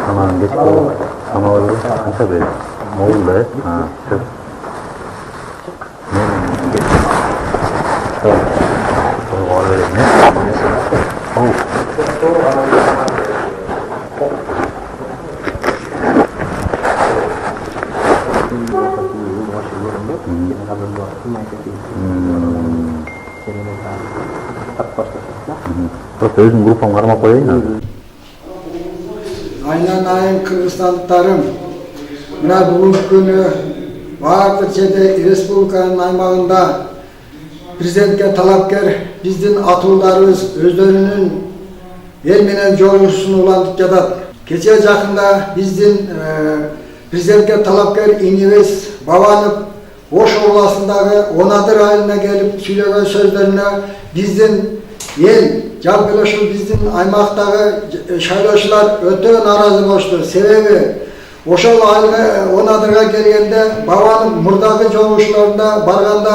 Tamam geç bu. Ama öyle tabii. Moğol da. Ha, şu. Tamam. O öyle ne? Oh. Özüm grupam karama koyayım mı? Aynen Kırgızstanlıklarım, mına bugünkü günü Bağırtı Çede Respublikanın aymağında Prezidentke talapker bizdin atıllarımız özlerinin elmenen joğuşusunu ulandık jadat. Keçe jakında bizdin Prezidentke talapker İngiliz Babanıp Oş Oğlasındağı Onadır ayına gelip söylеген sözlerine bizdin el жалпылашыл биздин аймактагы шайлоочулар өтө нааразы болушту. Себеби ошол Онадырга келгенде бабанын мурдагы жолугушууларында барганда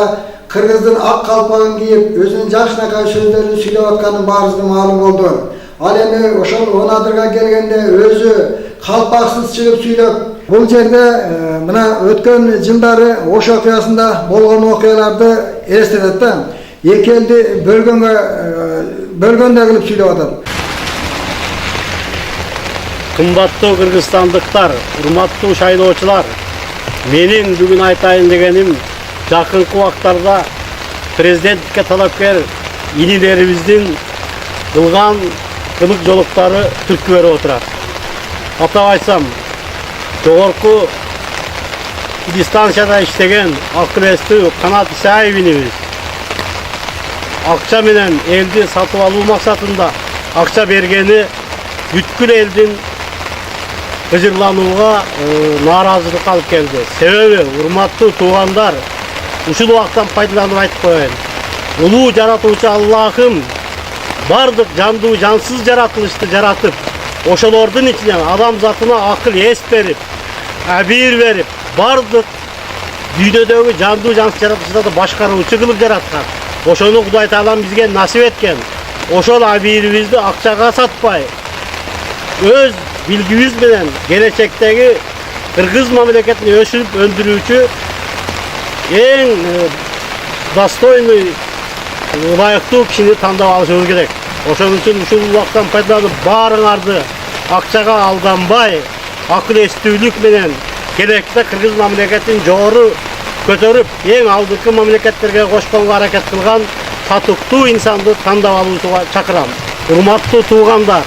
кыргыздын ак калпагын кийип өзүнүн жакшынакай сөздөрүн сүйлөп атканы баарыбызга маалым болду. Ал эми ошол Онадырга келгенде өзү калпаксыз чыгып сүйлөп, бул жерде мына өткөн жылдары Ош окуясында болгон окуяларды элестетет да. Эки элди бөлгөндө кылып сүйлөп атат. Кымбаттуу кыргызстандыктар, урматтуу шайлоочулар, менин бүгүн айтайын дегеним жакынкы убактарда президентке талапкер инилерибиздин кылган кылык жолуктары түрткү берип отурат. Атап айтсам, жогорку дистанцияда иштеген акылестүү Канат Исаевинибиз акча менен элди сатып алуу максатында акча бергени бүткүл элдин ыжырланууга нааразылыкка алып келди. Себеби урматтуу туугандар, ушул убакыттан пайдаланып айтып коеюн. Улуу жаратуучу Аллахым бардык жандуу жансыз жаратылышты жаратып, ошолордун ичинен адам затына акыл эс берип, абийир берип, бардык дүйнөдөгү жандуу жансыз жаратылыштарды башкаруучу кылып жараткан. Ошону Кудай Таалам бизге насип эткен. Ошол абийирибизди акчага сатпай, өз билгибиз менен келечектеги кыргыз мамлекетин өсүрүп өндүрүүчү эң достойный, ылайыктуу кишини тандап алышыбыз керек. Ошон үчүн ушул убакыттан пайдаланып баарыңарды акчага алданбай, акыл эстүүлүк менен келечекте кыргыз мамлекетин жогору көтөрүп, эң алдыңкы мамлекеттерге кошконго аракет кылган татыктуу инсанды тандап алууга чакырам. Урматтуу туугандар,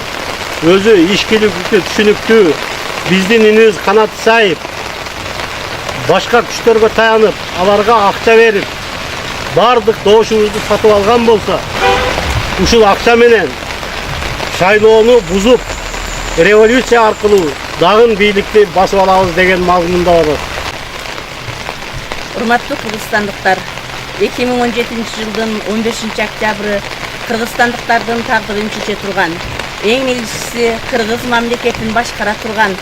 өзү ишкиликтүү, түшүнүктүү биздин инибиз Канат Исаев башка күчтөргө таянып, аларга акча берип, бардык добушубузду сатып алган болсо, ушул акча менен шайлоону бузуп, революция аркылуу дагы бийликти басып алабыз деген мазмунда болот. Урматтуу кыргызстандыктар, 2017 жылдын 15 октябры кыргызстандыктардын тагдырын чече турган, эң негизгиси кыргыз мамлекетин башкара турган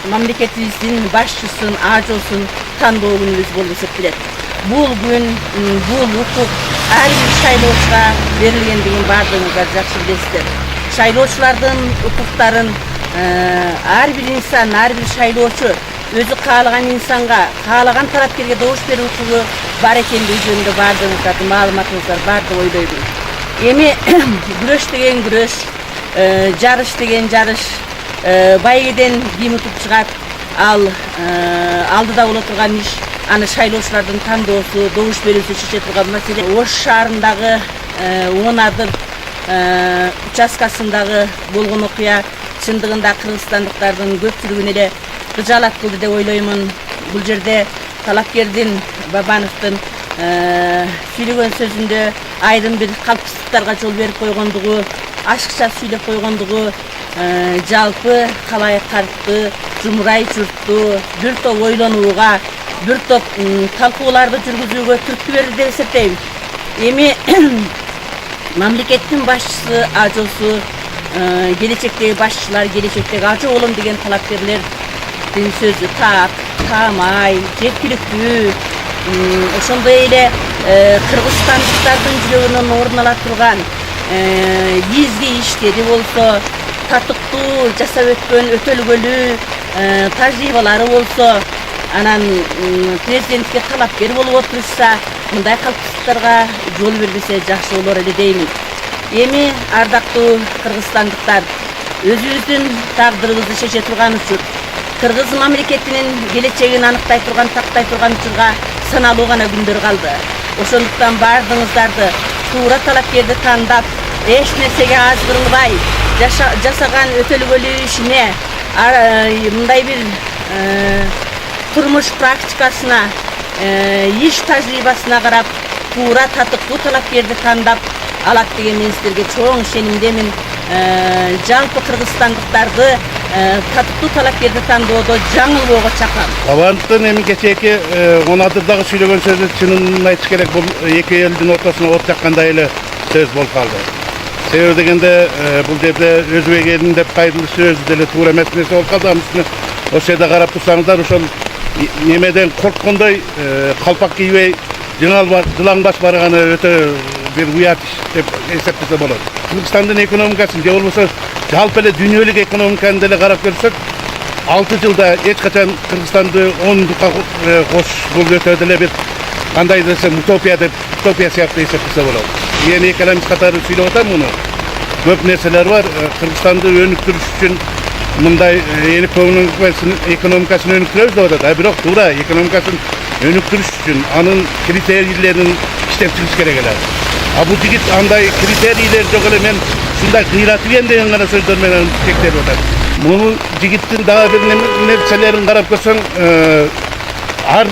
мамлекетибиздин башчысын, ажоосун тандоо күнүбүз болуп эсептелет. Бул күн, бул укук ар бир шайлоочуга берилгендигин баардыгыңыздар жакшы билесиздер. Шайлоочулардын укуктарын ар бир инсан, ар бир шайлоочу өзү каалаган инсанга, каалаган тарапкерге добуш берүү укугу бар экендиги жөнүндө баардыгыңыздардын маалыматыңыздар бар деп ойлоймун. Эми күрөш деген күрөш, жарыш деген жарыш, байгеден ким утуп чыгат, ал алдыда боло турган иш, аны шайлоочулардын тандоосу, добуш берүүсү чече турган маселе. Ош шаарындагы Онадыр участкасындагы болгон окуя чындыгында кыргызстандыктардын көпчүлүгүнө эле кыжаалат кылды деп ойлоймун. Бул жерде талапкердин Бабановдун сүйлөгөн сөзүндө айрым бир калпсыздыктарга жол берип койгондугу, ашыкча сүйлөп койгондугу, жалпы калайыктарды, жумурай журтту бир топ ойлонууга, бир топ талкууларды жүргүзүүгө түрткү берди деп эсептейм. Эми мамлекеттин башчысы, ажоосу gelecekteki başçılar, gelecekteki acı olun деген talapkерlerдин sözü tak, tamay, жеткиликтүү, ошондой эле кыргызстандыктардын жүрөгүнөн орун ала турган изги иштери болсо, татыктуу жасап өткөн өтөлгөлүү тажрыйбалары болсо, анан президентке талапкер болуп отурушса, мындай калпсыздыктарга жол бербесе жакшы болор эле деймин. Эми ардактуу кыргызстандыктар, өзүбүздүн тагдырыбызды чече турган учур, кыргыз мамлекетинин келечегин аныктай турган, тактай турган учурга саналуу гана күндөр калды. Ошондуктан баардыгыңыздарды туура талапкерди тандап, эч нерсеге аз кырылбай, жасаган өтөлгөлүү ишине, мындай бир турмуш практикасына, иш тажрыйбасына карап, туура татыктуу талапкерди тандап алат деген мен силерге чоң ишенимдемин. Жалпы кыргызстандыктарды татыктуу талапкерди тандоодо жаңылбоого чакырам. Бабановдун эми кечээки 16-дагы сүйлөгөн сөзү чынын айтыш керек, бул эки элдин ортосуна от жаккандай эле сөз болуп калды. Себеби дегенде бул жерде өзбек элин деп кайрылыш сөзү деле туура эмес нерсе болуп калды. Ошол жерде карап турсаңыздар, ошол немеден корккондой калпак кийбей жылаң баш барганы өтө бир уят деп эсептесе болот. Кыргызстандын экономикасын же болбосо жалпы эле дүйнөлүк экономиканы деле карап көрсөк, 6 жылда эч качан Кыргызстанды 10-дукка кошуш бул өтө деле бир кандай десем утопия сыяктуу эсептесе болот. Эми экономист катары сүйлөп атам муну. Көп нерселер бар. Кыргызстанды өнүктүрүш үчүн мындай экономикасын өнүктүрөбүз деп атат. Бирок туура экономикасын өнүктүрүш үчүн анын критерийлерин иштеп чыгыш керек эле. Бул жигит андай критерийлер жок эле, мен ушундай кыйратып ийем деген гана сөздөр менен чектелип атат. Муну жигиттин дагы бир нерселерин карап көрсөң, ар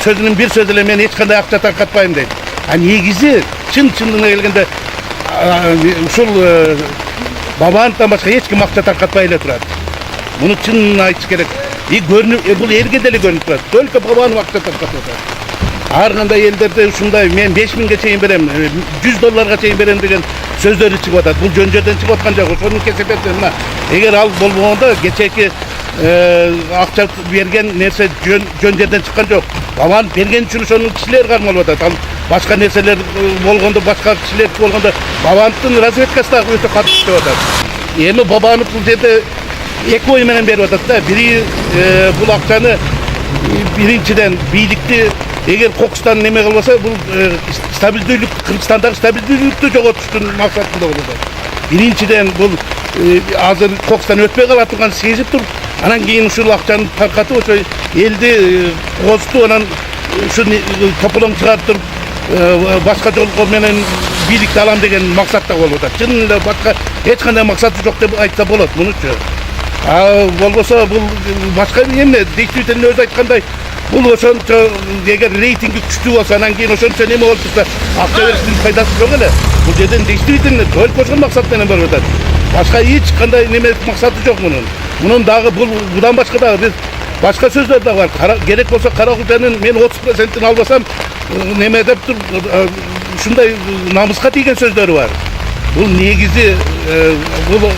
сөзүнүн бир сөзү эле мен эч кандай акча таркатпайм дейт. Негизи чындыгына келгенде ушул Бабановдон башка эч ким акча таркатпай эле турат. Муну чынын айтыш керек. Бул элге деле көрүнүп турат. Только Бабанов акча таркатып атат. Ар кандай элдерде ушундай мен 5000ге чейин берем, $100 чейин берем деген сөздөрү чыгып атат. Бул жөн жерден чыгып аткан жок. Ошонун кесепети мына. Эгер ал болбогондо кечээки акча берген нерсе жөн жерден чыккан жок. Бабанов берген үчүн ошонун кишилери кармалып атат. Ал башка нерселер болгондо, башка кишилер болгондо Бабановдун разведкасы да өтө катуу иштеп атат. Эми Бабанов бул жерде эки ой менен берип атат да. Бири бул акчаны биринчиден бийликти эгер кокустан неме кылбаса, бул стабилдүүлүк, Кыргызстандагы стабилдүүлүктү жоготуштун максатында болот. Биринчиден бул азыр кокустан өтпөй кала турган сезип туруп, анан кийин ушул акчаны таркатып, ошо элди козутуп, анан ушу тополоң чыгарып туруп, башка жол менен бийликти алам деген максатта болуп атат. Чын эле башка эч кандай максаты жок деп айтса болот мунучу. Болбосо бул башка эмне, действительно өзү айткандай, бул ошончо эгер рейтинги күчтүү болсо, анан кийин ошончо неме болуп турса, акча бериштин пайдасы жок эле. Бул жерден действительно только ошол максат менен берип атат. Башка эч кандай неме максаты жок мунун. Мунун дагы будан башка дагы биз башка сөздөр да бар. Керек болсо Каракулчанын мен 30%-ин албасам неме деп туруп, ушундай намыска тийген сөздөрү бар. Бул негизи бул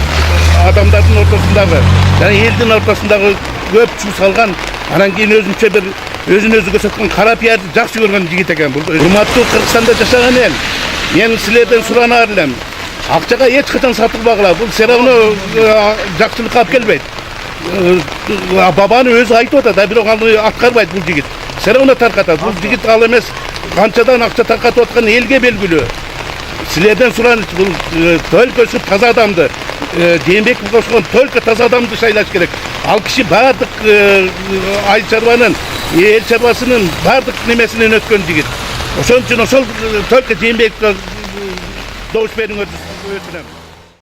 адамдардын ортосундагы жана элдин ортосундагы көп чуу салган, анан кийин өзүнчө бир өзүн өзү көрсөткөн кара пиарды жакшы көргөн жигит экен. Бул урматтуу Кыргызстанда жашаган эл, мен силерден суранаар элем. Акчага эч качан сатылбагыла. Бул все равно жакшылыкка алып келбейт. Бабаны өзү айтып атат, бирок аны аткарбайт бул жигит. Все равно таркатат. Бул жигит ал эмес, канчадан акча таркатып аткан элге белгилүү. Силерден сураныч, бул только ушу таза адамды, Жээнбеков кошкон только таза адамды шайлаш керек. Ал киши бардык ай чарбанын, эл чарбасынын бардык немесинен өткөн жигит. Ошон үчүн ошол только Жээнбековго добуш бериңер өтүнөм.